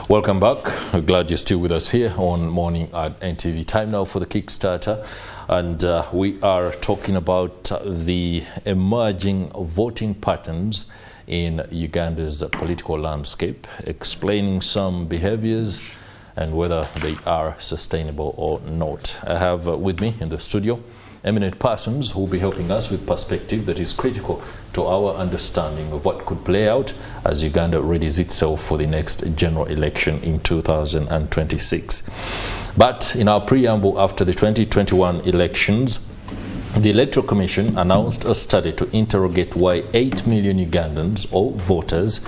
Welcome back. We're glad you're still with us here on Morning at NTV. Time now for the Kickstarter, and we are talking about the emerging voting patterns in Uganda's political landscape, explaining some behaviors and whether they are sustainable or not. I have with me in the studio eminent persons who will be helping us with perspective that is critical to our understanding of what could play out as Uganda readies itself for the next general election in 2026. But in our preamble after the 2021 elections, the Electoral Commission announced a study to interrogate why 8 million Ugandans or voters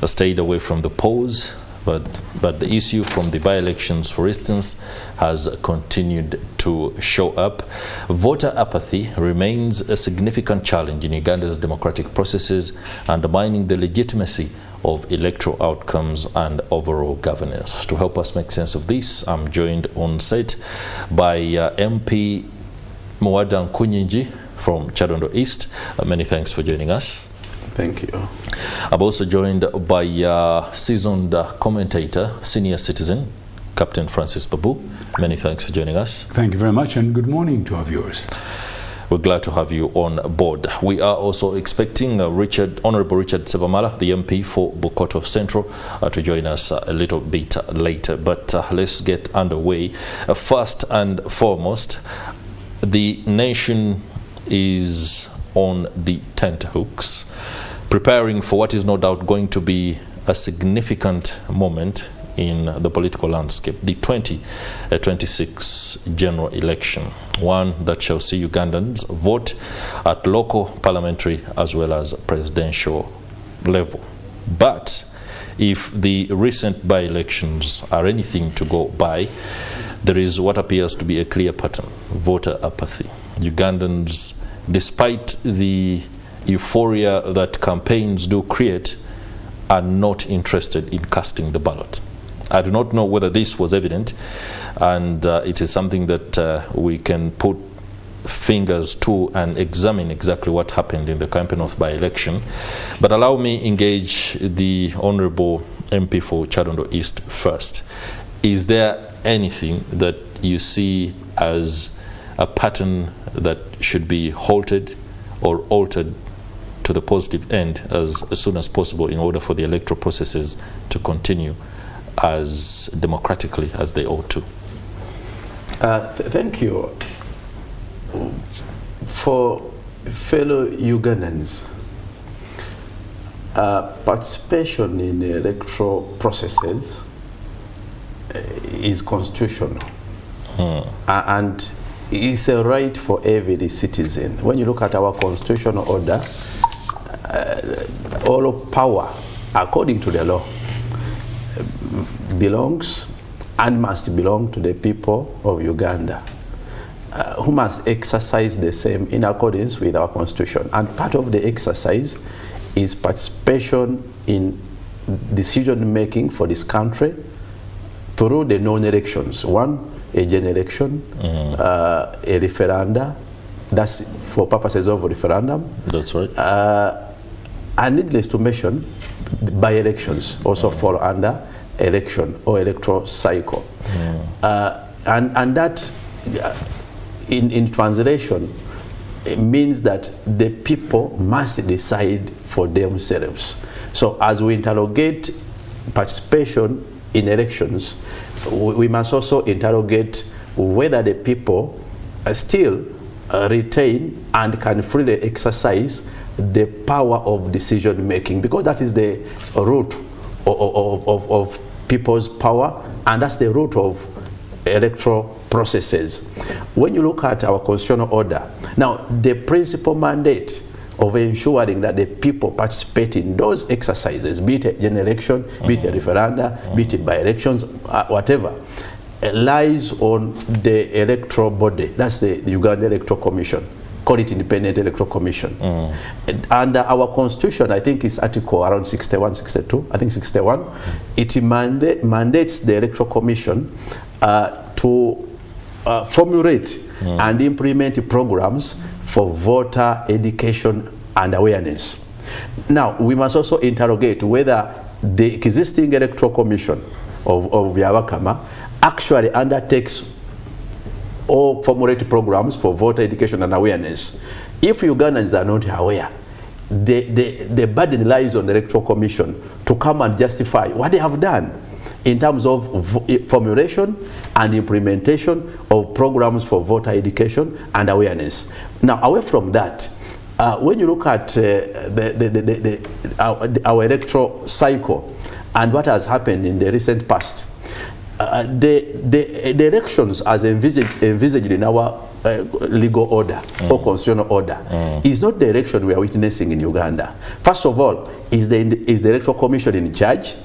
stayed away from the polls. But the issue from the by-elections, for instance, has continued to show up. Voter apathy remains a significant challenge in Uganda's democratic processes, undermining the legitimacy of electoral outcomes and overall governance. To help us make sense of this, I'm joined on set by MP Muwada Nkunyingi from Kyadondo East. Many thanks for joining us. Thank you. I'm also joined by seasoned commentator, senior citizen, Captain Francis Babu. Many thanks for joining us. Thank you very much, and good morning to our viewers. We're glad to have you on board. We are also expecting Honourable Richard Sebamala, the MP for Bukoto Central, to join us a little bit later. But let's get underway. First and foremost, the nation is on the tenterhooks, preparing for what is no doubt going to be a significant moment in the political landscape, the 2026 general election, one that shall see Ugandans vote at local, parliamentary, as well as presidential level. But if the recent by-elections are anything to go by, there is what appears to be a clear pattern: voter apathy. Ugandans, despite the euphoria that campaigns do create, are not interested in casting the ballot. I do not know whether this was evident, and it is something that we can put fingers to and examine exactly what happened in the Campaign North by-election. But allow me engage the Honourable MP for Kyadondo East first. Is there anything that you see as a pattern that should be halted or altered to the positive end as soon as possible in order for the electoral processes to continue as democratically as they ought to? Thank you. For fellow Ugandans, participation in electoral processes is constitutional, and it's a right for every citizen. When you look at our constitutional order, all of power, according to the law, belongs and must belong to the people of Uganda, who must exercise the same in accordance with our constitution. And part of the exercise is participation in decision making for this country through the known elections. One, a general election, a referenda, that's for purposes of referendum. That's right. And needless to mention, by-elections also fall under election or electoral cycle. And that, in translation, it means that the people must decide for themselves. So as we interrogate participation in elections, we must also interrogate whether the people still retain and can freely exercise the power of decision making, because that is the root of people's power, and that's the root of electoral processes. When you look at our constitutional order, now the principal mandate of ensuring that the people participate in those exercises, be it a general election, be it a referenda, be it by-elections, whatever, lies on the electoral body. That's the Uganda Electoral Commission. Call it Independent Electoral Commission. And our constitution, I think, is article around 61, 62, I think 61. It mandates the Electoral Commission to formulate and implement programs for voter education and awareness. Now, we must also interrogate whether the existing Electoral Commission Byabakama actually undertakes or formulate programs for voter education and awareness. If Ugandans are not aware, the burden lies on the Electoral Commission to come and justify what they have done in terms of formulation and implementation of programs for voter education and awareness. Now, away from that, when you look at our electoral cycle and what has happened in the recent past, the elections as envisaged in our legal order or constitutional order is not the election we are witnessing in Uganda. First of all, is the Electoral Commission in charge?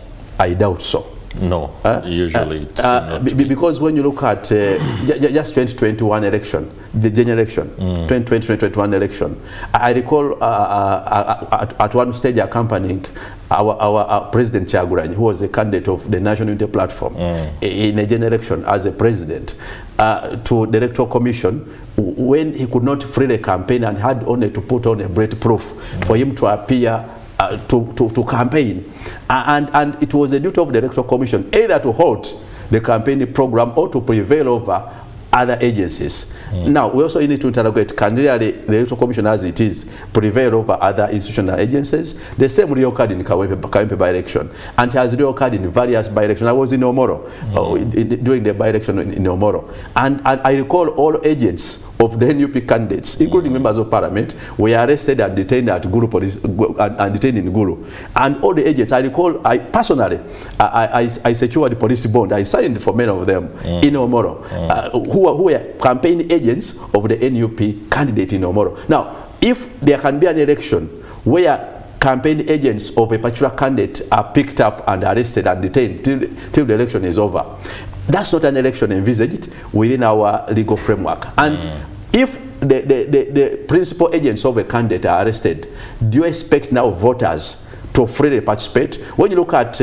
I doubt so. No, usually it's not because when you look at just 2021 election, the general election, 2020-2021 election, I recall at one stage accompanying our President Kyagulanyi, who was a candidate of the National Unity Platform in a general election as a president, to the Electoral Commission when he could not freely campaign and had only to put on a bulletproof for him to appear to campaign, and it was a duty of the Electoral Commission either to halt the campaign program or to prevail over other agencies. Now, we also need to interrogate, can really the Electoral Commission as it is prevail over other institutional agencies? The same reoccurred in Kawempe by-election, and it has reoccurred in various by-elections. I was in Omoro during the by-election in Omoro, and I recall all agents of the NUP candidates, including members of parliament, were arrested and detained at Gulu police and detained in Gulu. And all the agents, I recall, I personally, I secured the police bond. I signed for many of them in Omoro, who were campaign agents of the NUP candidate in Omoro. Now, if there can be an election where campaign agents of a particular candidate are picked up and arrested and detained till the election is over, that's not an election envisaged within our legal framework. And if the principal agents of a candidate are arrested, do you expect now voters to freely participate? When you look at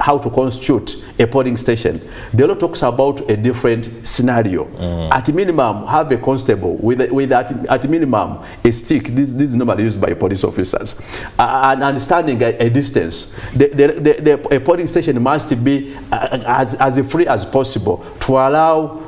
how to constitute a polling station, the law talks about a different scenario. At minimum, have a constable with at minimum a stick. This is normally used by police officers, and understanding a distance. A polling station must be as free as possible to allow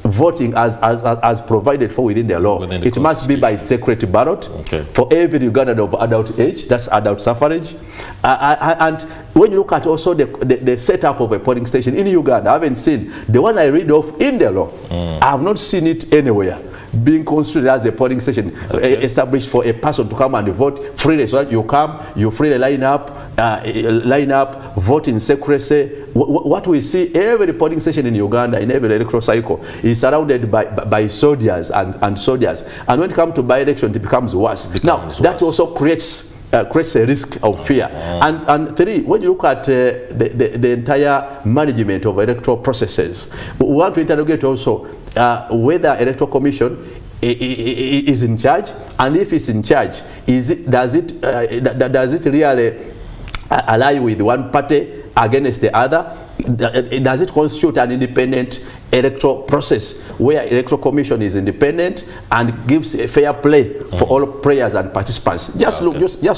voting as provided for within the law. It must be by secret ballot for every Ugandan of adult age. That's adult suffrage. And when you look at also the setup of a polling station in Uganda, I haven't seen the one I read of in the law. I have not seen it anywhere being constituted as a polling station established for a person to come and vote freely. So that you come, you freely line up, vote in secrecy. What we see, every polling station in Uganda, in every electoral cycle, is surrounded by soldiers and soldiers. And when it comes to by-election, it becomes worse. That also creates a risk of fear. And three, when you look at the entire management of electoral processes, we want to interrogate also whether Electoral Commission is in charge, and if it's in charge, does it really ally with one party against the other? Does it constitute an independent electoral process where Electoral Commission is independent and gives a fair play for all players and participants? Just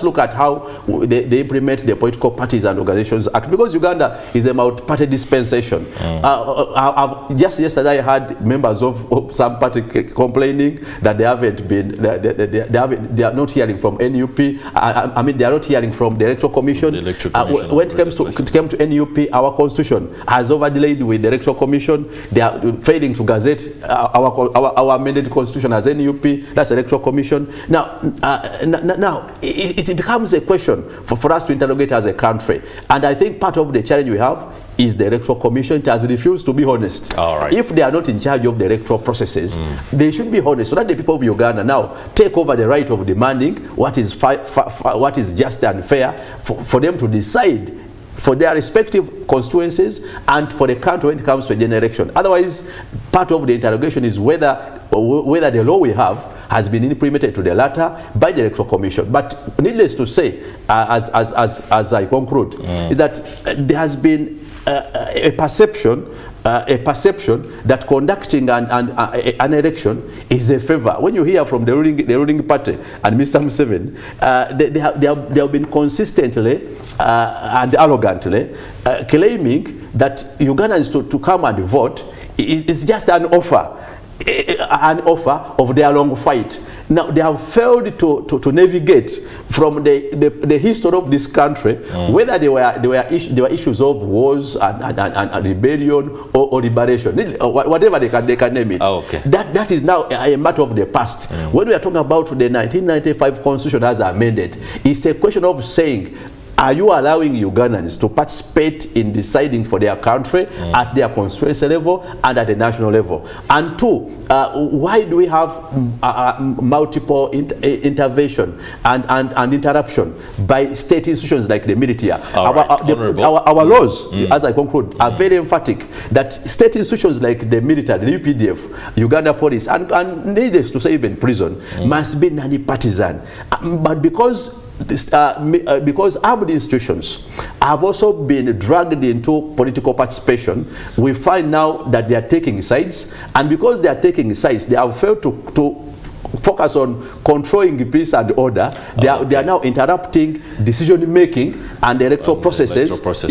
look at how they implement the Political Parties and Organizations Act, because Uganda is a multi-party dispensation. Just yesterday I had members of some party complaining that they haven't been, they are not hearing from NUP. I mean, they are not hearing from the Electoral Commission. When it came to NUP, our constitution has overlaid with the Electoral Commission. They are failing to gazette our amended constitution as NUP. That's Electoral Commission. Now, it becomes a question for us to interrogate as a country. And I think part of the challenge we have is the Electoral Commission. It has refused to be honest. If they are not in charge of the electoral processes, they should be honest, so that the people of Uganda now take over the right of demanding what is just and fair for them to decide for their respective constituencies and for the country when it comes to a general election. Otherwise, part of the interrogation is whether the law we have has been implemented to the latter by the Electoral Commission. But needless to say, as I conclude, is that there has been a perception that conducting an election is a favor. When you hear from the ruling party and Mr. Museveni, they have been consistently and arrogantly claiming that Ugandans to come and vote is just an offer of their long fight. Now they have failed to navigate from the history of this country, whether there were issues of wars and rebellion or liberation, whatever they can name it. Okay. That is now a matter of the past. When we are talking about the 1995 Constitution as amended, it's a question of saying, are you allowing Ugandans to participate in deciding for their country at their constituency level and at the national level? And two, why do we have multiple intervention and interruption by state institutions like the military? Our laws, as I conclude, are very emphatic that state institutions like the military, the UPDF, Uganda Police, and needless to say even prison, must be non-partisan. But because armed institutions have also been dragged into political participation, we find now that they are taking sides, and because they are taking sides, they have failed to focus on controlling peace and order. They are now interrupting decision making and the electoral processes.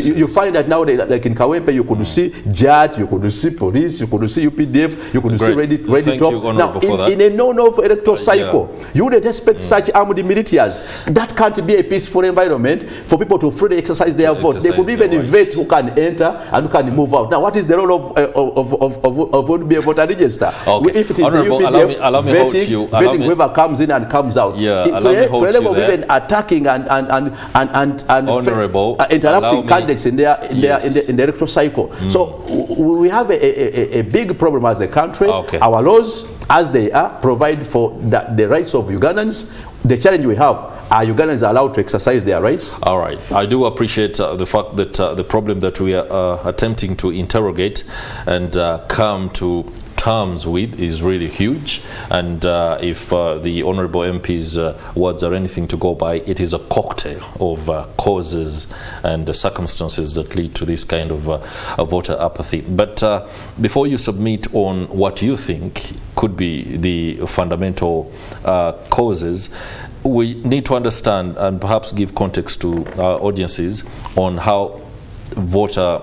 You find that now, like in Kawempe, you could see JAT, you could see police, you could see UPDF, you could see Ready Top. Now, in a known-off electoral cycle, you wouldn't expect such armed militias. That can't be a peaceful environment for people to freely exercise their vote. They could even invade who can enter and who can move out. Now, what is the role of would-be a voter register? Okay. If it is Honorable, the UPDF, allow me vetting whoever comes in and comes out. Yeah, to a level of even attacking and interrupting candidates in the electoral cycle. So we have a big problem as a country. Our laws, as they are, provide for the rights of Ugandans. The challenge we have, are Ugandans allowed to exercise their rights? All right. I do appreciate the fact that the problem that we are attempting to interrogate and come to terms with is really huge, and if the Honourable MP's words are anything to go by, it is a cocktail of causes and circumstances that lead to this kind of voter apathy. But before you submit on what you think could be the fundamental causes, we need to understand and perhaps give context to our audiences on how voter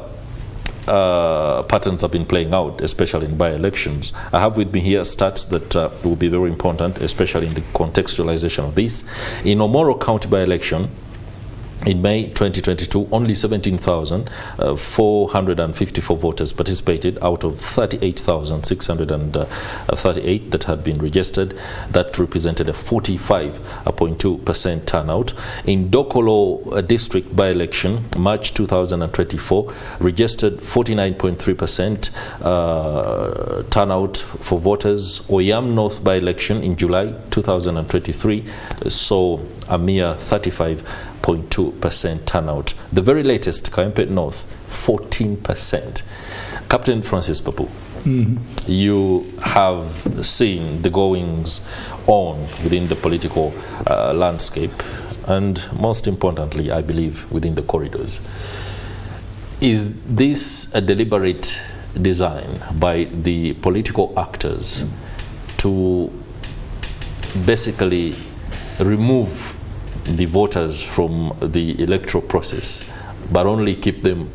patterns have been playing out, especially in by-elections. I have with me here stats that will be very important, especially in the contextualization of this. In Omoro County by-election, in May 2022, only 17,454 voters participated out of 38,638 that had been registered. That represented a 45.2% turnout. In Dokolo district by-election, March 2024, registered 49.3% turnout for voters. Oyam North by-election in July 2023 saw a mere 35.2% turnout. The very latest, Kawempe North, 14%. Captain Francis Papu, you have seen the goings on within the political landscape, and most importantly, I believe, within the corridors. Is this a deliberate design by the political actors to basically remove the voters from the electoral process, but only keep them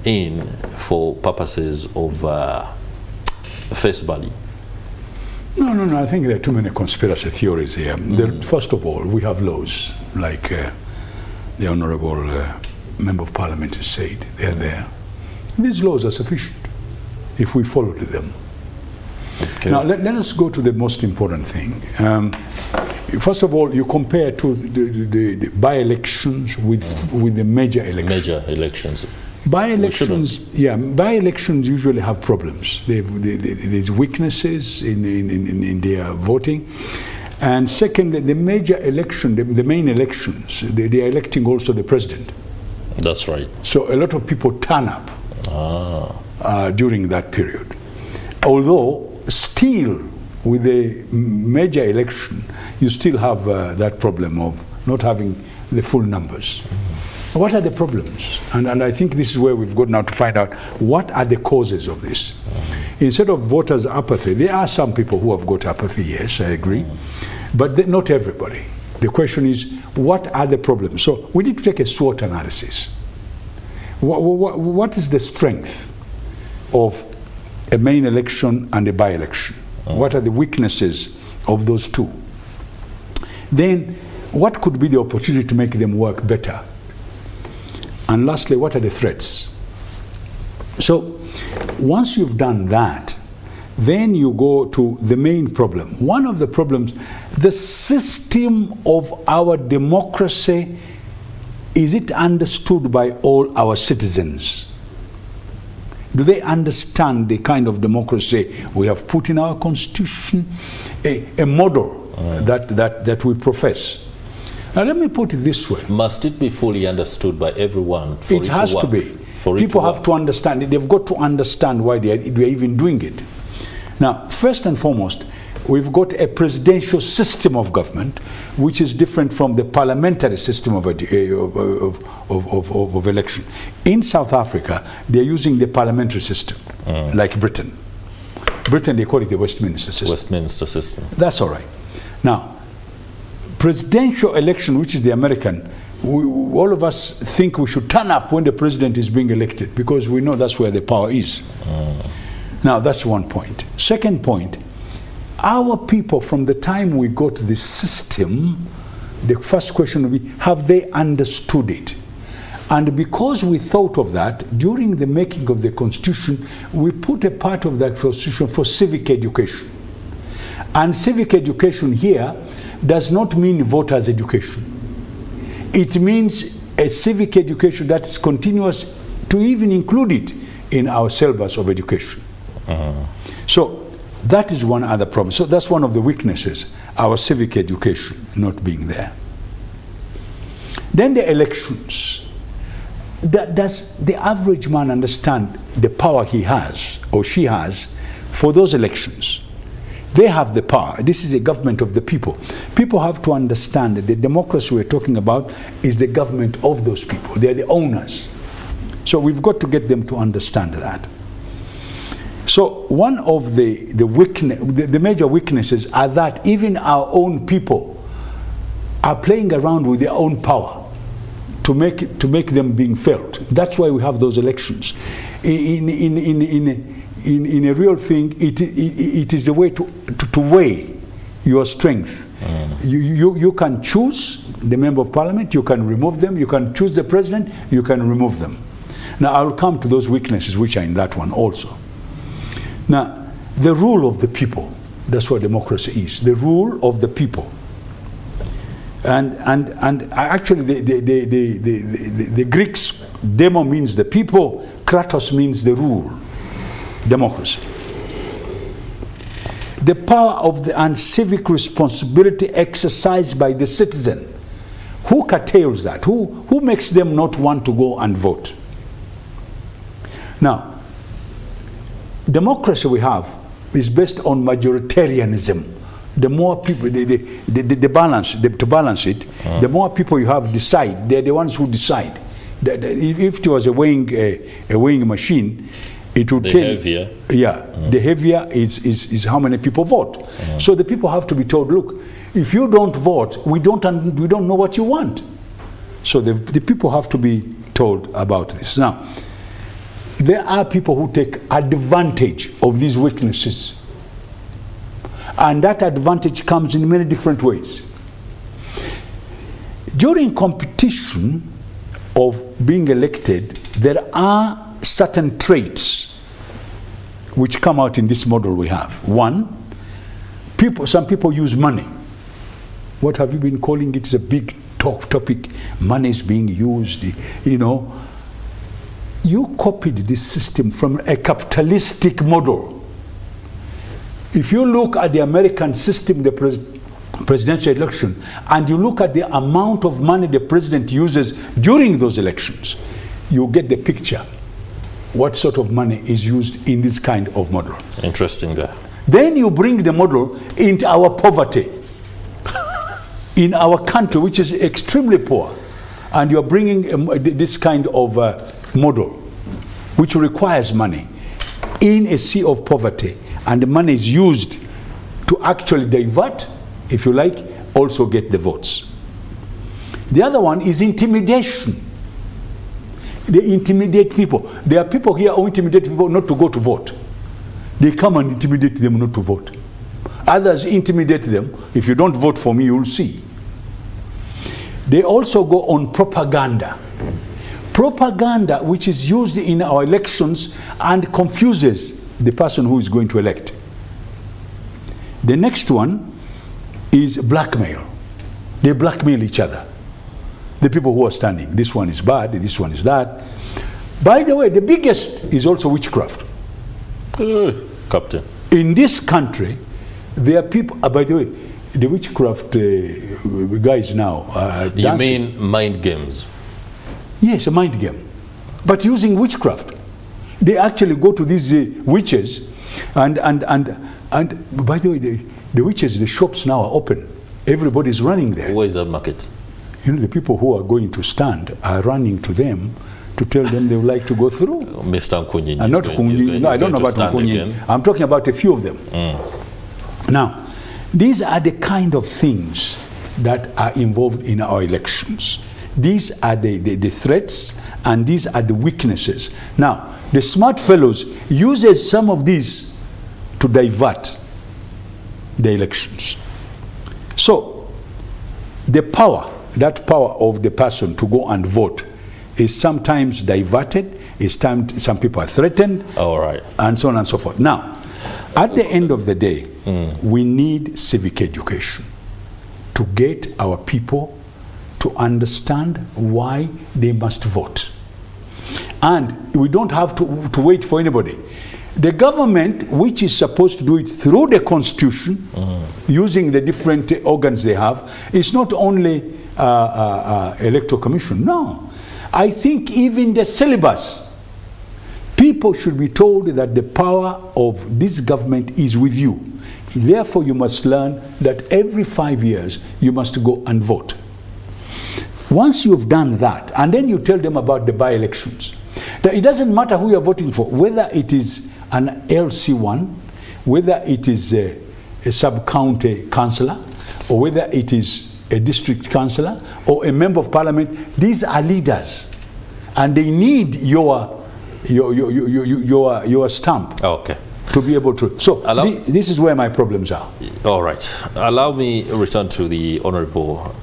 in for purposes of face value? No. I think there are too many conspiracy theories here. First of all, we have laws, like the Honourable Member of Parliament has said. They are there. These laws are sufficient if we follow them. Okay. Now, let us go to the most important thing. First of all, you compare to the by-elections with the major elections. Major elections. By-elections, by-elections usually have problems. There's weaknesses in their voting. And second, the major election, the main elections, they are electing also the president. That's right. So a lot of people turn up during that period. Although still with a major election, you still have that problem of not having the full numbers. What are the problems? And I think this is where we've got now to find out what are the causes of this. Instead of voters' apathy, there are some people who have got apathy, yes, I agree, but not everybody. The question is, what are the problems? So we need to take a SWOT analysis. What is the strength of a main election and a by-election? What are the weaknesses of those two? Then, what could be the opportunity to make them work better? And lastly, what are the threats? So, once you've done that, then you go to the main problem. One of the problems, the system of our democracy, is it understood by all our citizens? Do they understand the kind of democracy we have put in our constitution? A model that we profess. Now let me put it this way. Must it be fully understood by everyone? It has to be. People have to understand it. They've got to understand why they're even doing it. Now, first and foremost, we've got a presidential system of government, which is different from the parliamentary system of election. In South Africa, they're using the parliamentary system, like Britain. Britain, they call it the Westminster system. Westminster system. That's all right. Now, presidential election, which is the American, all of us think we should turn up when the president is being elected, because we know that's where the power is. Now, that's one point. Second point, our people, from the time we got this system, the first question will be, have they understood it? And because we thought of that, during the making of the Constitution, we put a part of that Constitution for civic education. And civic education here does not mean voters' education. It means a civic education that is continuous, to even include it in our syllabus of education. So that is one other problem. So that's one of the weaknesses, our civic education not being there. Then the elections. Does the average man understand the power he has or she has for those elections? They have the power. This is a government of the people. People have to understand that the democracy we're talking about is the government of those people. They're the owners. So we've got to get them to understand that. So one of the major weaknesses are that even our own people are playing around with their own power to make them being felt. That's why we have those elections. In a real thing, it is the way to weigh your strength. You can choose the member of parliament, you can remove them, you can choose the president, you can remove them. Now I'll come to those weaknesses which are in that one also. Now, the rule of the people, that's what democracy is, the rule of the people. And actually the Greeks, demo means the people, kratos means the rule, democracy. The power of the civic responsibility exercised by the citizen. Who curtails that? Who makes them not want to go and vote? Now, democracy we have is based on majoritarianism. The more people, to balance it, the more people you have decide. They're the ones who decide. If it was a weighing machine, it would tell you. Yeah, the heavier is how many people vote. So the people have to be told, look, if you don't vote, we don't know what you want. So the people have to be told about this. Now, there are people who take advantage of these weaknesses. And that advantage comes in many different ways. During competition of being elected, there are certain traits which come out in this model we have. One, some people use money. What have you been calling it? It's a big topic. Money is being used, you know. You copied this system from a capitalistic model. If you look at the American system, the presidential election, and you look at the amount of money the president uses during those elections, you get the picture what sort of money is used in this kind of model. Interesting there. Then you bring the model into our poverty in our country, which is extremely poor, and you're bringing this kind of model, which requires money, in a sea of poverty, and the money is used to actually divert, if you like, also get the votes. The other one is intimidation. They intimidate people. There are people here who intimidate people not to go to vote. They come and intimidate them not to vote. Others intimidate them. If you don't vote for me, you'll see. They also go on propaganda. Propaganda which is used in our elections and confuses the person who is going to elect. The next one is blackmail. They blackmail each other. The people who are standing. This one is bad, this one is that. By the way, the biggest is also witchcraft. Captain. In this country, there are people, by the way, the witchcraft guys now You mean mind games? Yes, a mind game. But using witchcraft. They actually go to these witches and by the way, the witches, the shops now are open. Everybody's running there. Where is that market? You know, the people who are going to stand are running to them to tell them they would like to go through. Mr. Nkunyi. And not Nkunyi. No, I don't know about Nkunyi. I'm talking about a few of them. Now, these are the kind of things that are involved in our elections. These are the threats, and these are the weaknesses. Now, the smart fellows uses some of these to divert the elections. So, the power, that power of the person to go and vote, is sometimes diverted, some people are threatened, all right, and so on and so forth. Now, at the end of the day, we need civic education to get our people to understand why they must vote. And we don't have to wait for anybody. The government, which is supposed to do it through the constitution, using the different organs they have, is not only electoral commission. No. I think even the syllabus, people should be told that the power of this government is with you. Therefore, you must learn that every 5 years, you must go and vote. Once you've done that, and then you tell them about the by-elections, that it doesn't matter who you're voting for, whether it is an LC1, whether it is a sub-county councillor, or whether it is a district councillor, or a member of parliament. These are leaders, and they need your stamp. Okay. To be able to. So this is where my problems are. All right. Allow me return to the Honourable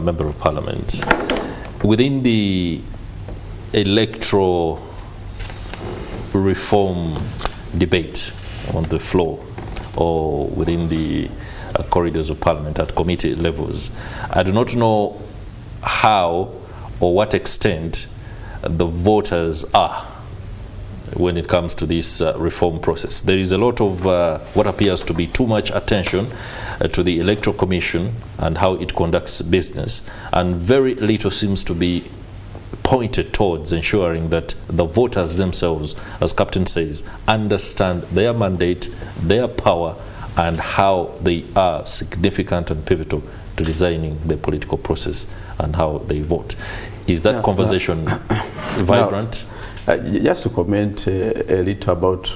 Member of Parliament. Within the electoral reform debate on the floor, or within the corridors of Parliament at committee levels, I do not know how or what extent the voters are when it comes to this reform process. There is a lot of what appears to be too much attention to the Electoral Commission and how it conducts business, and very little seems to be pointed towards ensuring that the voters themselves, as Captain says, understand their mandate, their power, and how they are significant and pivotal to designing the political process and how they vote. Is that conversation vibrant? Just to comment a little about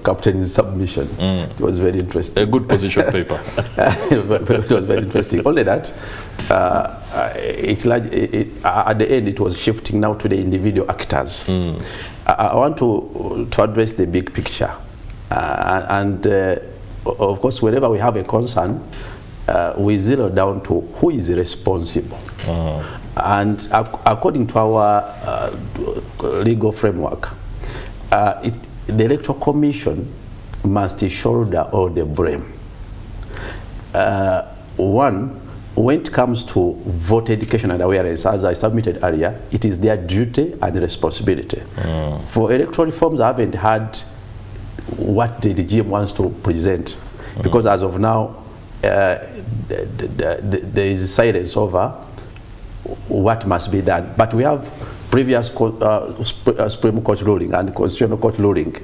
Captain's submission. It was very interesting. A good position paper. It was very interesting. Only that at the end it was shifting now to the individual actors. I want to address the big picture. And of course, whenever we have a concern, we zero down to who is responsible. And according to our legal framework, the Electoral Commission must shoulder all the blame. One, when it comes to voter education and awareness, as I submitted earlier, it is their duty and responsibility. For electoral reforms, I haven't had what the regime wants to present, because as of now, there is silence over what must be done. But we have previous Supreme Court ruling and Constitutional Court ruling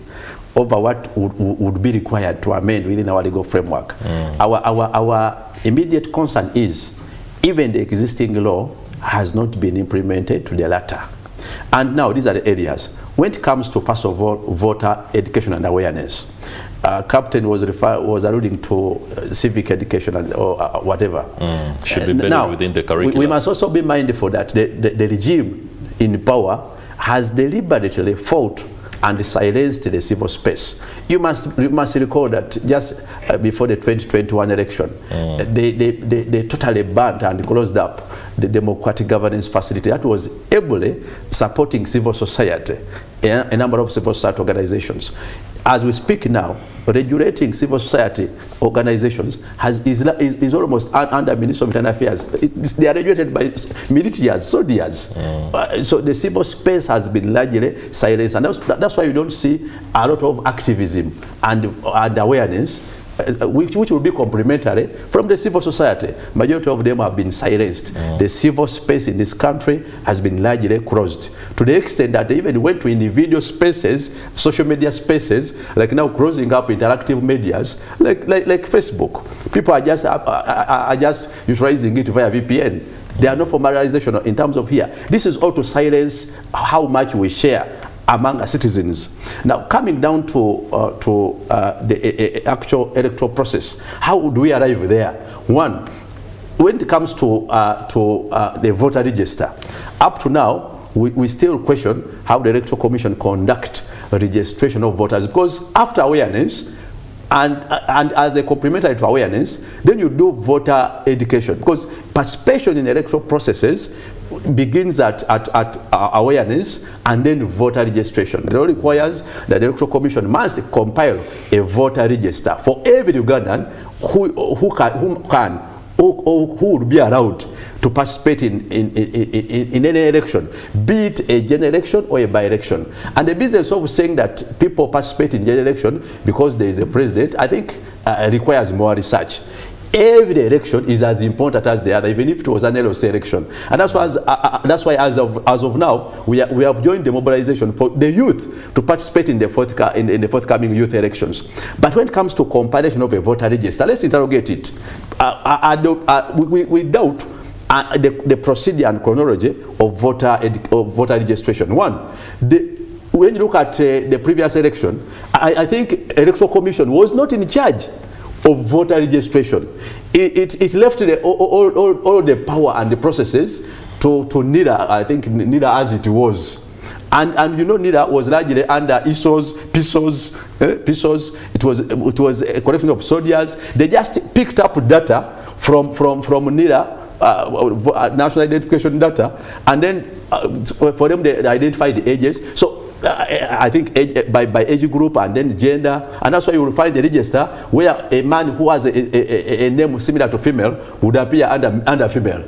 over what would be required to amend within our legal framework. Our immediate concern is even the existing law has not been implemented to the latter. And now these are the areas. When it comes to, first of all, voter education and awareness, Captain was alluding to civic education and, or whatever. Should be better now, within the curriculum. We must also be mindful that the regime in power has deliberately fought and silenced the civil space. You must recall that just before the 2021 election, they totally banned and closed up the democratic governance facility that was ably supporting civil society, a number of civil society organizations. As we speak now, regulating civil society organizations is almost under Ministry of Internal Affairs. They are regulated by militias, soldiers. So the civil space has been largely silenced, and that's why you don't see a lot of activism and awareness, which will be complementary from the civil society. Majority of them have been silenced. The civil space in this country has been largely closed, to the extent that they even went to individual spaces, social media spaces, like now closing up interactive medias, like Facebook. People are just utilizing it via VPN. There are no formalization in terms of here. This is all to silence how much we share among citizens. Now, coming down to the actual electoral process, how would we arrive there? One, when it comes to the voter register, up to now, we still question how the Electoral Commission conduct registration of voters, because after awareness, and as a complementary to awareness, then you do voter education, because participation in electoral processes begins at awareness and then voter registration. It requires that the Electoral Commission must compile a voter register for every Ugandan who would be allowed to participate in any election, be it a general election or a by-election. And the business of saying that people participate in general election because there is a president, I think requires more research. Every election is as important as the other, even if it was an LOC election. And that's why as of now, we have joined the mobilization for the youth to participate in the forthcoming youth elections. But when it comes to compilation of a voter register, let's interrogate it. We doubt the procedure and chronology of voter registration. One, when you look at the previous election, I think Electoral Commission was not in charge of voter registration. It left all the power and the processes to NIDA. I think NIDA as it was. And you know, NIDA was largely under ISOs, PISOs. It was a collection of soldiers. They just picked up data from NIDA, national identification data, and then for them they identified the ages. So I think by age group and then gender, and that's why you will find the register where a man who has a name similar to female would appear under female.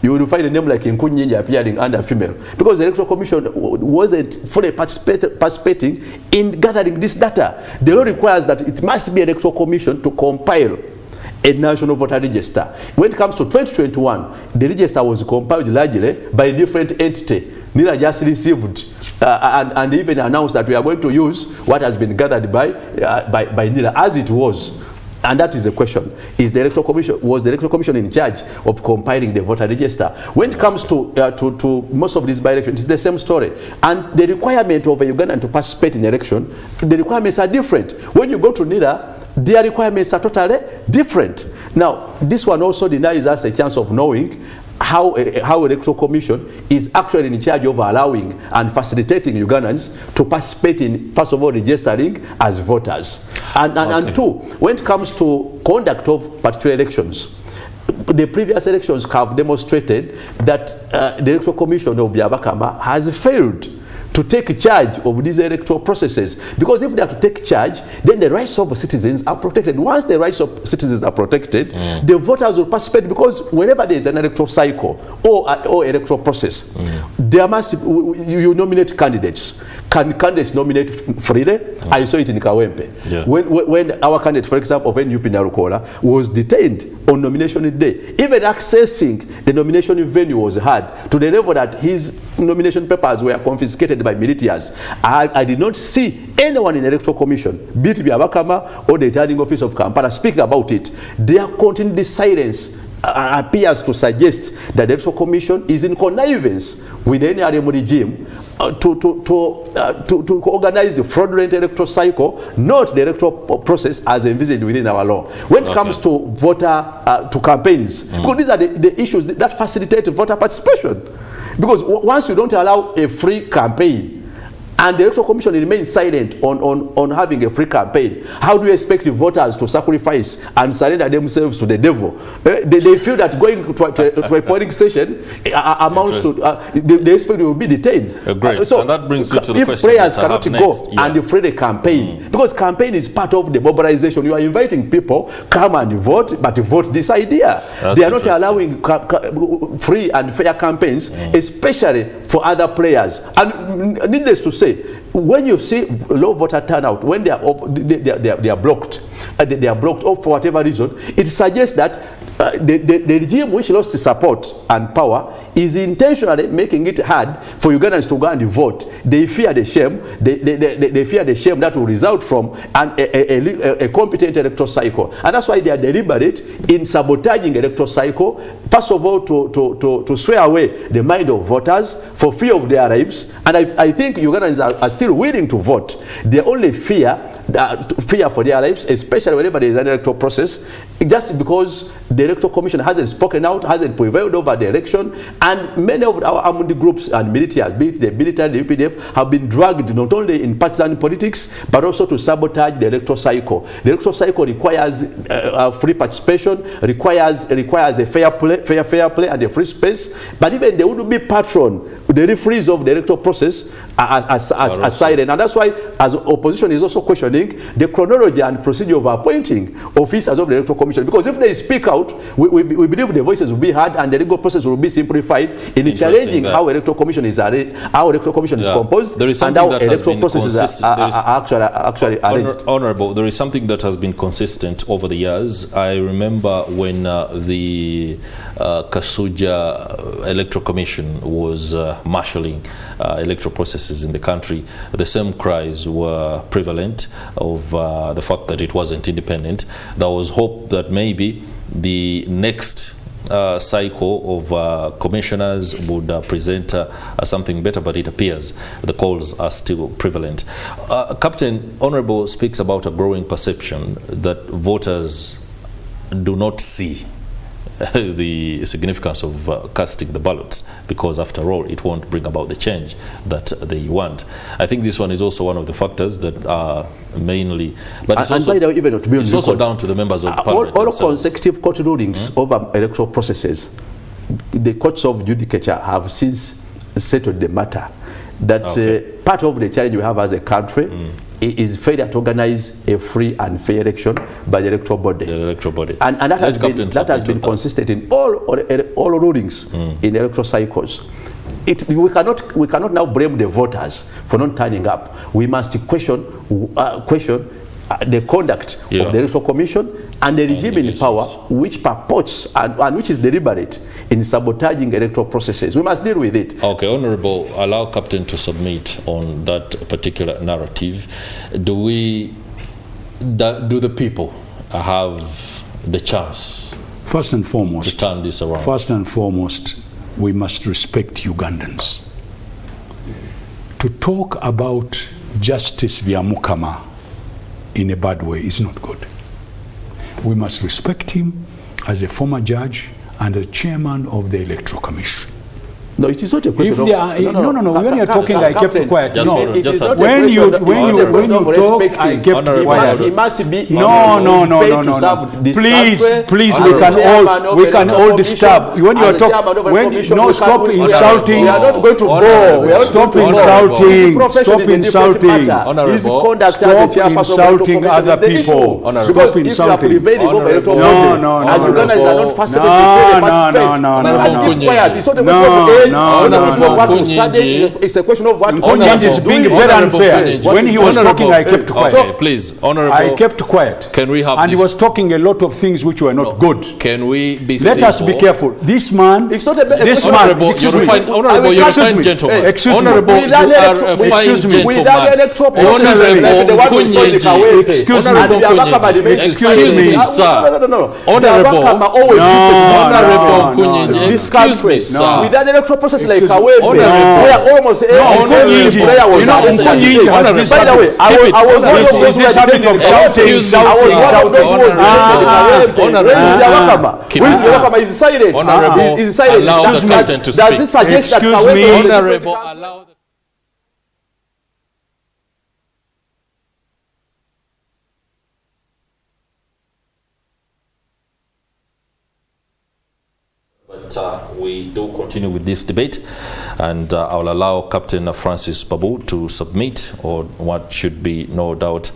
You will find a name like Nkunyinja appearing under female, because the Electoral Commission wasn't fully participating in gathering this data. The law requires that it must be Electoral Commission to compile a national voter register. When it comes to 2021, the register was compiled largely by a different entity. NIDA just received and even announced that we are going to use what has been gathered by NIDA as it was. And that is the question. Was the Electoral Commission in charge of compiling the voter register? When it comes to most of these by-elections, it's the same story. And the requirement of a Ugandan to participate in election, the requirements are different. When you go to NIDA, their requirements are totally different. Now, this one also denies us a chance of knowing how Electoral Commission is actually in charge of allowing and facilitating Ugandans to participate in, first of all, registering as voters. And two, when it comes to conduct of particular elections, the previous elections have demonstrated that the Electoral Commission of Byabakama has failed to take charge of these electoral processes, because if they have to take charge, then the rights of citizens are protected. Once the rights of citizens are protected, the voters will participate, because whenever there is an electoral cycle or electoral process, there must you nominate candidates. Can candidates nominate freely? I saw it in Kawempe. When our candidate, for example, when Yupi Narukola was detained on nomination day. Even accessing the nomination venue was hard, to the level that his nomination papers were confiscated by militias. I did not see anyone in the Electoral Commission, be it Byabakama or the returning office of Kampala, speaking about it. Their continued silence appears to suggest that the Electoral Commission is in connivance with the NRM regime to organize the fraudulent electoral cycle, not the electoral process as envisaged within our law. When it comes to voter to campaigns, because these are the issues that facilitate voter participation. Because once you don't allow a free campaign, and the Electoral Commission remains silent on having a free campaign, how do you expect the voters to sacrifice and surrender themselves to the devil? They feel that going to a polling station amounts to, they expect they will be detained. Great. So and that brings me to the if question players that I cannot have go next. and free the campaign, because campaign is part of the mobilization. You are inviting people, come and vote, but vote this idea. That's they are not allowing free and fair campaigns, especially for other players. And needless to say, when you see low voter turnout, when they are blocked, they are blocked for whatever reason, it suggests that the regime which lost support and power is intentionally making it hard for Ugandans to go and vote. They fear the shame. They fear the shame that will result from a competent electoral cycle, and that's why they are deliberate in sabotaging electoral cycle. First of all, to swear away the mind of voters for fear of their lives, and I think Ugandans are still willing to vote. They only fear for their lives, especially whenever there is an electoral process, just because the Electoral Commission hasn't spoken out, hasn't prevailed over the election, and many of our armed groups and militias, be it the military, the UPDF, have been dragged not only in partisan politics, but also to sabotage the electoral cycle. The electoral cycle requires free participation, requires a fair play and a free space, but even the would-be patron, the referees of the electoral process are silent, and that's why as opposition is also questioning the chronology and procedure of appointing officers of the Electoral Commission, because if they speak out, we believe the voices will be heard and the legal process will be simplified in challenging how Electoral Commission is composed and how electoral processes are actually arranged. Honorable, there is something that has been consistent over the years. I remember when the Kasuja Electoral Commission was marshalling electoral processes in the country, the same cries were prevalent of the fact that it wasn't independent. There was hope that maybe the next cycle of commissioners would present something better, but it appears the calls are still prevalent. Captain, Honorable speaks about a growing perception that voters do not see the significance of casting the ballots, because after all it won't bring about the change that they want. I think this one is also one of the factors that are mainly, but it's also down to the members of parliament. All consecutive court rulings over electoral processes, the courts of judicature have since settled the matter that part of the challenge we have as a country is failure to organize a free and fair election by the electoral body. And that has been consistent in all rulings in electoral cycles. We cannot now blame the voters for not turning up. We must question the conduct of the Electoral Commission and the regime in power, which purports and which is deliberate in sabotaging electoral processes. We must deal with it. Okay, Honorable, allow Captain to submit on that particular narrative. Do the people have the chance first and foremost to turn this around? First and foremost, we must respect Ugandans. To talk about Justice Byamukama in a bad way is not good. We must respect him as a former judge and the chairman of the Electoral Commission. No, it is not a question of... No. When you're talking, I kept quiet. When you talk, I kept quiet. He must be... No. Please, we can all disturb. When you are talking... stop insulting. We are not going to go. Stop insulting. Stop insulting. Stop insulting other people. Stop insulting. No. It's a question of what Nkunji is being very unfair. When he was talking, I kept quiet. Okay, please, Honorable. I kept quiet. Can we have and he was talking a lot of things which were not good. Can we be Let us be careful. This man, it's not a Honorable, you're a fine gentleman. Honorable, you are a fine gentleman. Honorable Kunyenji. Excuse me, sir. Honorable Kunyenji. Excuse me, sir. With that electoral process like Kawempe, where almost every player was by the way, I was one of those who had taken Excuse me, Wakama is silent. Honorable, is silent. allow the captain to speak. Does this suggest that Honorable, allow the we do continue with this debate, and I'll allow Captain Francis Babu to submit on what should be no doubt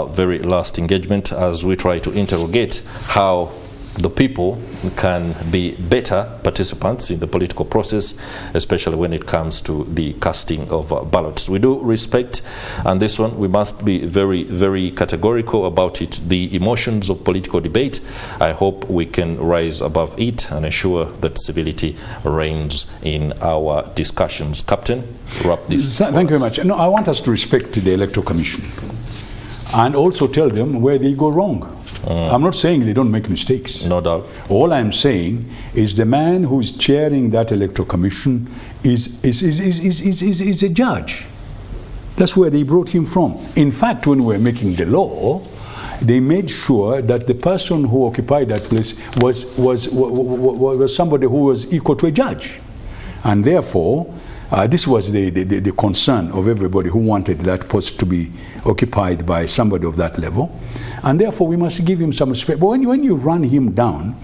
very last engagement as we try to interrogate how the people can be better participants in the political process, especially when it comes to the casting of ballots. We do respect, and this one we must be very, very categorical about it, the emotions of political debate. I hope we can rise above it and ensure that civility reigns in our discussions. Captain, wrap this. Thank you very much. No, I want us to respect the Electoral Commission and also tell them where they go wrong. I'm not saying they don't make mistakes. No doubt. All I'm saying is the man who's chairing that Electoral Commission is a judge. That's where they brought him from. In fact, when we were making the law, they made sure that the person who occupied that place was somebody who was equal to a judge. And therefore, this was the concern of everybody who wanted that post to be occupied by somebody of that level. And therefore, we must give him some respect. But when you run him down,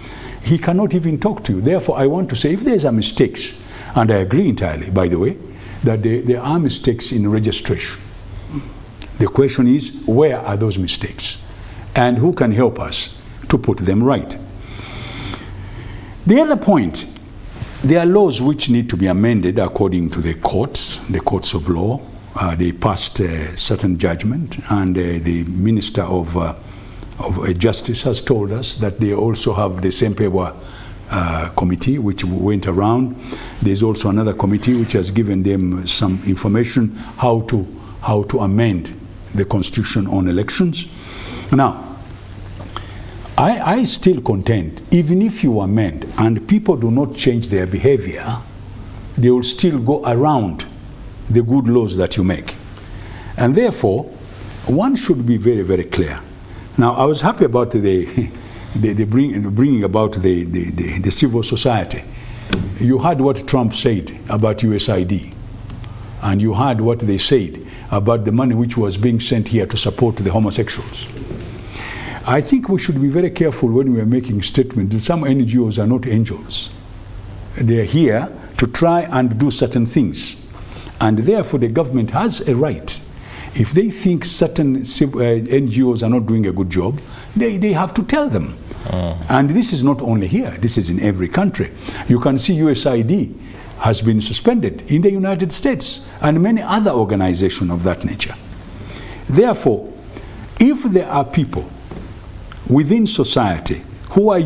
he cannot even talk to you. Therefore, I want to say, if there's a mistakes, and I agree entirely, by the way, that there are mistakes in registration. The question is, where are those mistakes? And who can help us to put them right? The other point, there are laws which need to be amended according to the courts of law. They passed certain judgment, and the Minister of Justice has told us that they also have the Sempewa committee which went around. There's also another committee which has given them some information how to amend the constitution on elections. Now, I still contend, even if you amend and people do not change their behavior, they will still go around the good laws that you make. And therefore, one should be very, very clear. Now, I was happy about the bringing about the civil society. You heard what Trump said about USAID, and you heard what they said about the money which was being sent here to support the homosexuals. I think we should be very careful when we are making statements that some NGOs are not angels. They are here to try and do certain things. And therefore, the government has a right. If they think certain NGOs are not doing a good job, they have to tell them. And this is not only here, this is in every country. You can see USAID has been suspended in the United States and many other organizations of that nature. Therefore, if there are people within society who are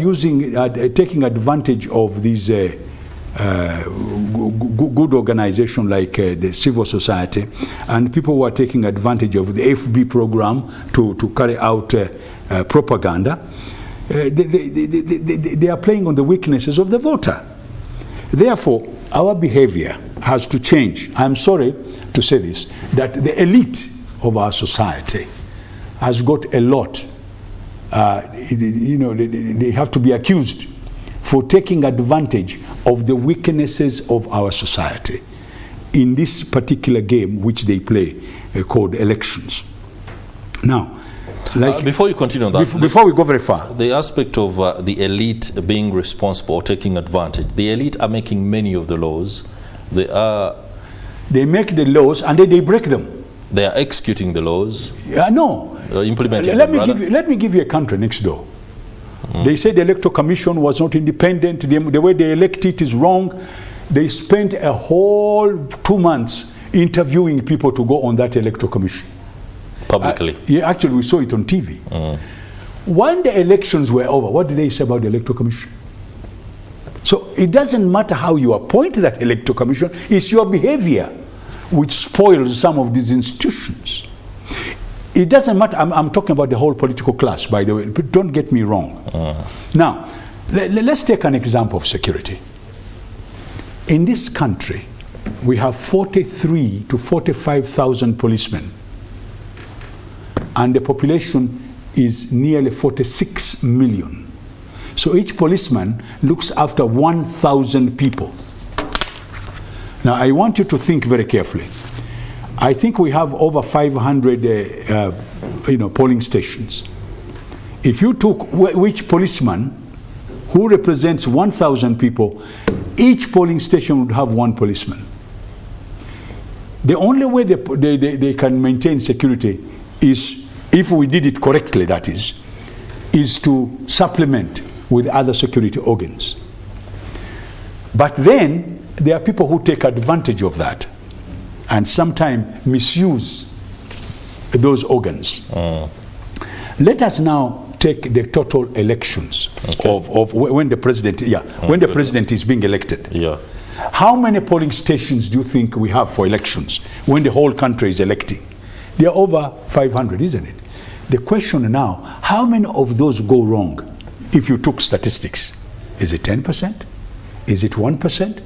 taking advantage of these good organization like the civil society, and people who are taking advantage of the FB program to carry out propaganda, they are playing on the weaknesses of the voter. Therefore, our behavior has to change. I'm sorry to say this, that the elite of our society has got a lot. They have to be accused for taking advantage of the weaknesses of our society in this particular game which they play called elections. Now, before you continue on that, before we go very far, the aspect of the elite being responsible or taking advantage, the elite are making many of the laws. They make the laws and then they break them. They are executing the laws. No. Implementing let me give you a country next door. They said the Electoral Commission was not independent. The way they elect it is wrong. they spent a whole 2 months interviewing people to go on that electoral commission. Publicly? Yeah, actually, we saw it on TV. When the elections were over, what did they say about the electoral commission? So it doesn't matter how you appoint that electoral commission, it's your behavior which spoils some of these institutions. It doesn't matter, I'm talking about the whole political class, by the way, but don't get me wrong. Now, let's take an example of security. In this country, we have 43 to 45,000 policemen, and the population is nearly 46 million. So each policeman looks after 1,000 people. Now, I want you to think very carefully. I think we have over 500 polling stations. If you took which policeman who represents 1,000 people, each polling station would have one policeman. The only way they can maintain security is, if we did it correctly, that is to supplement with other security organs. But then there are people who take advantage of that and sometimes misuse those organs. Let us now take the total elections of when the president, when the president is being elected. How many polling stations do you think we have for elections when the whole country is electing? There are over 500, isn't it? The question now, how many of those go wrong if you took statistics? Is it 10%? Is it 1%?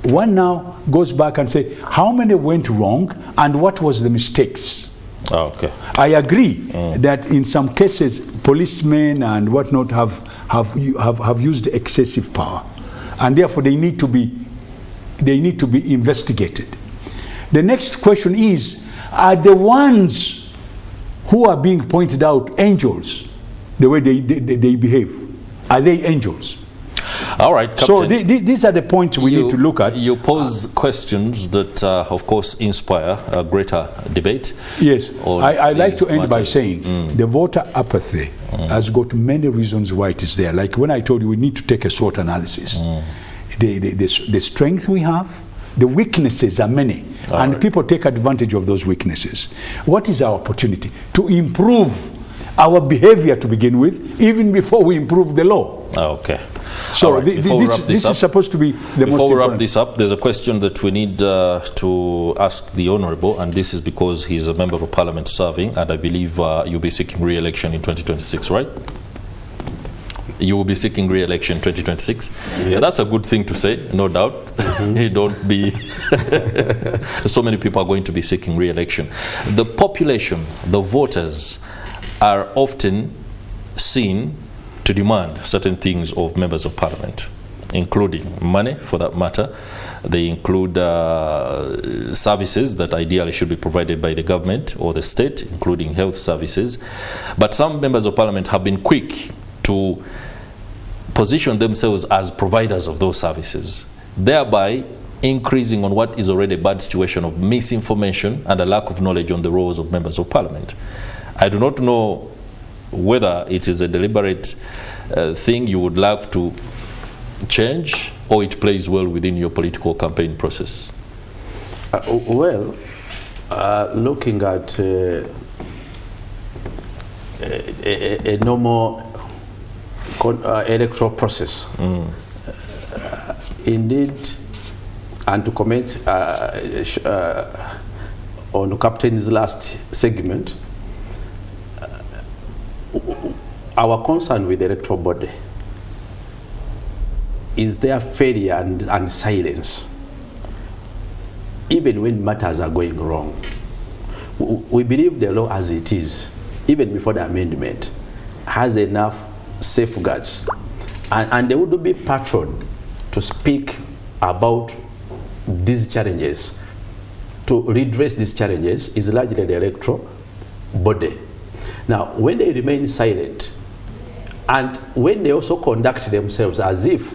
One now goes back and say, how many went wrong and what was the mistakes? I agree that in some cases policemen and whatnot have used excessive power, and therefore they need to be investigated. The next question is, are the ones who are being pointed out angels, the way they behave? Are they angels? All right, Captain. So these are the points we need to look at. You pose questions that, of course, inspire a greater debate. Yes, I'd like to end by saying the voter apathy has got many reasons why it is there. Like when I told you we need to take a SWOT analysis. The strength we have, the weaknesses are many, and people take advantage of those weaknesses. What is our opportunity? To improve our behavior to begin with, even before we improve the law. So this is supposed to be the most important. Before we wrap this up, there's a question that we need to ask the Honourable, and this is because he's a member of Parliament serving, and I believe you'll be seeking re-election in 2026, right? You will be seeking re-election in 2026. Yes. Yeah, that's a good thing to say, no doubt. Don't be... So many people are going to be seeking re-election. The population, the voters, are often seen to demand certain things of members of Parliament, including money, for that matter. They include services that ideally should be provided by the government or the state, including health services. But some members of Parliament have been quick to position themselves as providers of those services, thereby increasing on what is already a bad situation of misinformation and a lack of knowledge on the roles of members of Parliament. I do not know whether it is a deliberate thing you would love to change, or it plays well within your political campaign process. Looking at a normal electoral process, indeed, and to comment on Captain's last segment, our concern with the electoral body is their failure and silence, even when matters are going wrong. We believe the law as it is, even before the amendment, has enough safeguards, and they would be patroned to speak about these challenges. To redress these challenges is largely the electoral body. Now, when they remain silent, and when they also conduct themselves as if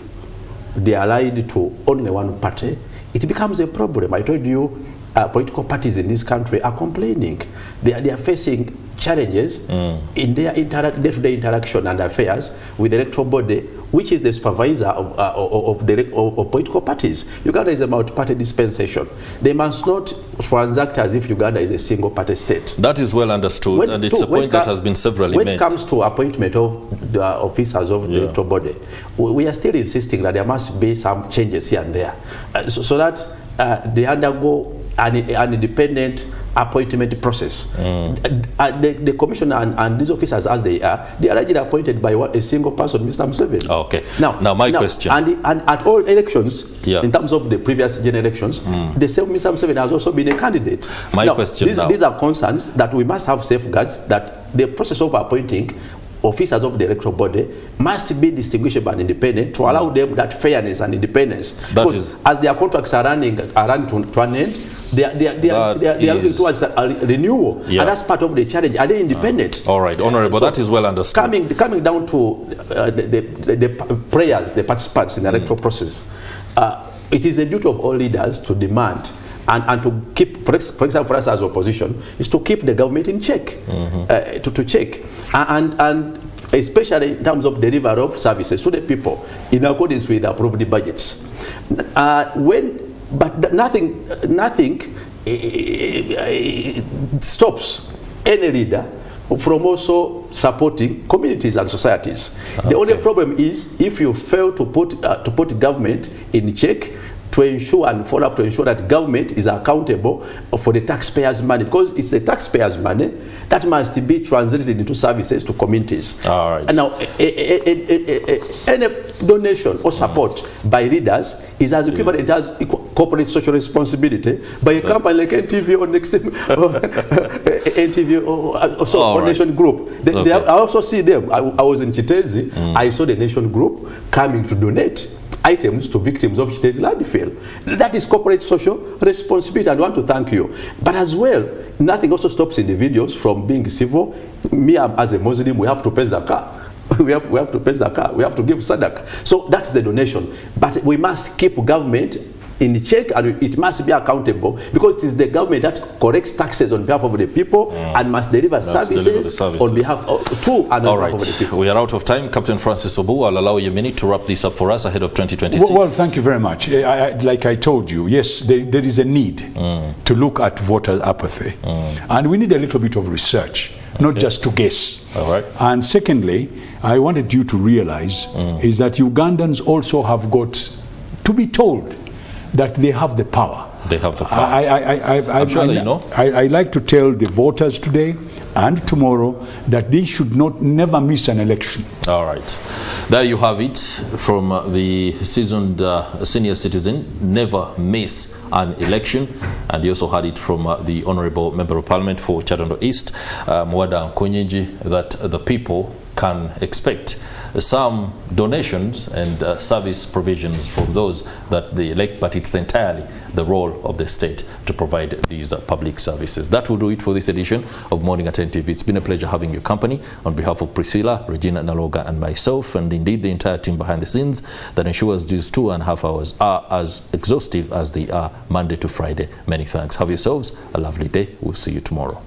they are allied to only one party, it becomes a problem. I told you, political parties in this country are complaining. They are facing challenges in their day-to-day interaction and affairs with the electoral body, which is the supervisor of political parties. Uganda is a multi-party dispensation. They must not transact as if Uganda is a single-party state. That is well understood, and it's a point that has been severally made. When it comes to appointment of the officers of the electoral body, we are still insisting that there must be some changes here and there, so that they undergo an independent appointment process. The commissioner and these officers, as they are largely appointed by a single person, Mr. Museveni. Okay. Now my question. And at all elections, in terms of the previous general elections, the same Mr. Museveni has also been a candidate. My question these are concerns that we must have safeguards that the process of appointing officers of the electoral body must be distinguishable and independent to allow them that fairness and independence. Because as their contracts are running to an end, they are looking towards a renewal, and that's part of the challenge. Are they independent? All right, Honorable, that is well understood. Coming down to the players, the participants in the electoral process, it is a duty of all leaders to demand and to keep, for example, for us as opposition, is to keep the government in check, to check, and especially in terms of delivery of services to the people in accordance with approved budgets. But nothing stops any leader from also supporting communities and societies. The only problem is if you fail to put government in check, to ensure and follow up to ensure that government is accountable for the taxpayers' money, because it's the taxpayers' money that must be translated into services to communities. All right. And now, any donation or support by leaders is as equivalent as corporate social responsibility by a company like NTV or NTV or Nation Group. I also see them. I was in Chitezi. I saw the Nation Group coming to donate items to victims of Chitezi landfill. That is corporate social responsibility, and I want to thank you. But as well, nothing also stops individuals from being civil. Me, as a Muslim, we have to pay zakah. We have to pay zakah. We have to give sadaqah. So that's the donation. But we must keep government in check, and it must be accountable, because it is the government that collects taxes on behalf of the people and must deliver services on behalf of of the people. We are out of time. Captain Francis Obu, I'll allow you a minute to wrap this up for us ahead of 2026. Well, thank you very much. Like I told you, yes, there is a need to look at voter apathy, and we need a little bit of research, not just to guess. All right. And secondly, I wanted you to realize is that Ugandans also have got to be told that they have the power. They have the power. I'm sure they know. I like to tell the voters today and tomorrow that they should never miss an election. All right. There you have it from the seasoned senior citizen. Never miss an election. And you also had it from the Honorable Member of Parliament for Chadondo East, Mwada Nkunyeji, that the people can expect some donations and service provisions from those that they elect, but it's entirely the role of the state to provide these public services. That will do it for this edition of Morning at NTV. It's been a pleasure having your company on behalf of Priscilla, Regina Naloga and myself, and indeed the entire team behind the scenes that ensures these 2.5 hours are as exhaustive as they are Monday to Friday. Many thanks. Have yourselves a lovely day. We'll see you tomorrow.